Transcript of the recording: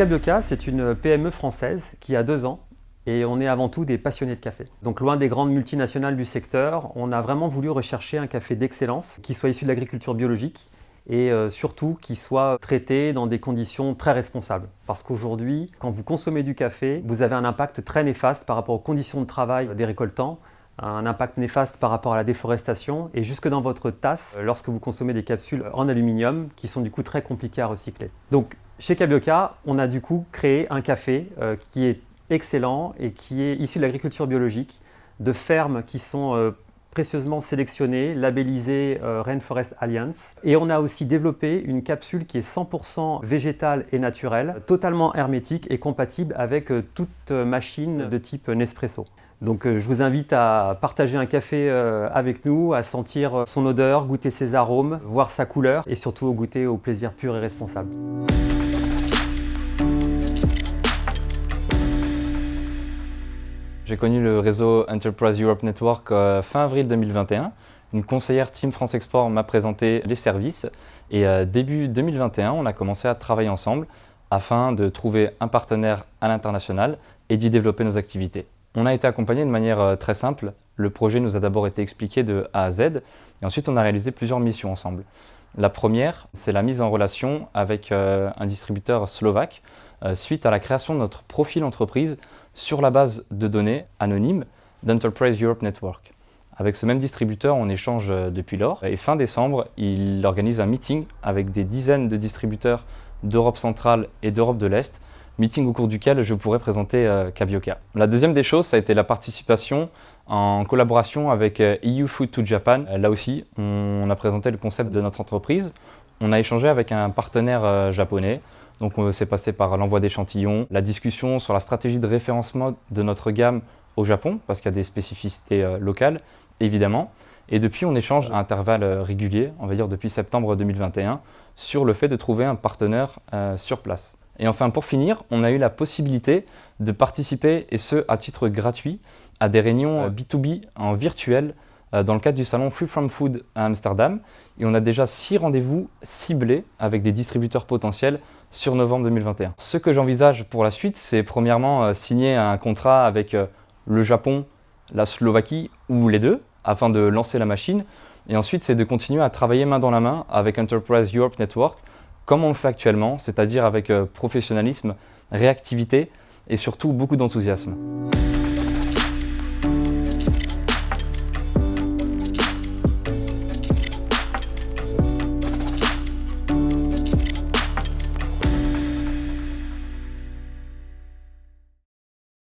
Cabioca, c'est une PME française qui a 2 ans et on est avant tout des passionnés de café. Donc loin des grandes multinationales du secteur, on a vraiment voulu rechercher un café d'excellence qui soit issu de l'agriculture biologique et surtout qui soit traité dans des conditions très responsables. Parce qu'aujourd'hui, quand vous consommez du café, vous avez un impact très néfaste par rapport aux conditions de travail des récoltants, un impact néfaste par rapport à la déforestation et jusque dans votre tasse lorsque vous consommez des capsules en aluminium qui sont du coup très compliquées à recycler. Donc chez Cabioca, on a du coup créé un café qui est excellent et qui est issu de l'agriculture biologique, de fermes qui sont précieusement sélectionnées, labellisées Rainforest Alliance. Et on a aussi développé une capsule qui est 100% végétale et naturelle, totalement hermétique et compatible avec toute machine de type Nespresso. Donc je vous invite à partager un café avec nous, à sentir son odeur, goûter ses arômes, voir sa couleur et surtout goûter au plaisir pur et responsable. J'ai connu le réseau Enterprise Europe Network fin avril 2021. Une conseillère Team France Export m'a présenté les services et début 2021, on a commencé à travailler ensemble afin de trouver un partenaire à l'international et d'y développer nos activités. On a été accompagné de manière très simple. Le projet nous a d'abord été expliqué de A à Z et ensuite on a réalisé plusieurs missions ensemble. La première, c'est la mise en relation avec un distributeur slovaque suite à la création de notre profil entreprise sur la base de données anonymes d'Enterprise Europe Network. Avec ce même distributeur, on échange depuis lors et fin décembre, il organise un meeting avec des dizaines de distributeurs d'Europe centrale et d'Europe de l'Est, meeting au cours duquel je pourrais présenter Cabioca. La deuxième des choses, ça a été la participation en collaboration avec EU Food to Japan. Là aussi, on a présenté le concept de notre entreprise. On a échangé avec un partenaire japonais. Donc on s'est passé par l'envoi d'échantillons, la discussion sur la stratégie de référencement de notre gamme au Japon, parce qu'il y a des spécificités locales, évidemment. Et depuis, on échange à intervalles réguliers, on va dire depuis septembre 2021, sur le fait de trouver un partenaire sur place. Et enfin, pour finir, on a eu la possibilité de participer, et ce à titre gratuit, à des réunions B2B en virtuel dans le cadre du salon Free From Food à Amsterdam. Et on a déjà 6 rendez-vous ciblés avec des distributeurs potentiels sur novembre 2021. Ce que j'envisage pour la suite, c'est premièrement signer un contrat avec le Japon, la Slovaquie ou les deux, afin de lancer la machine. Et ensuite, c'est de continuer à travailler main dans la main avec Enterprise Europe Network, comme on le fait actuellement, c'est-à-dire avec professionnalisme, réactivité et surtout beaucoup d'enthousiasme.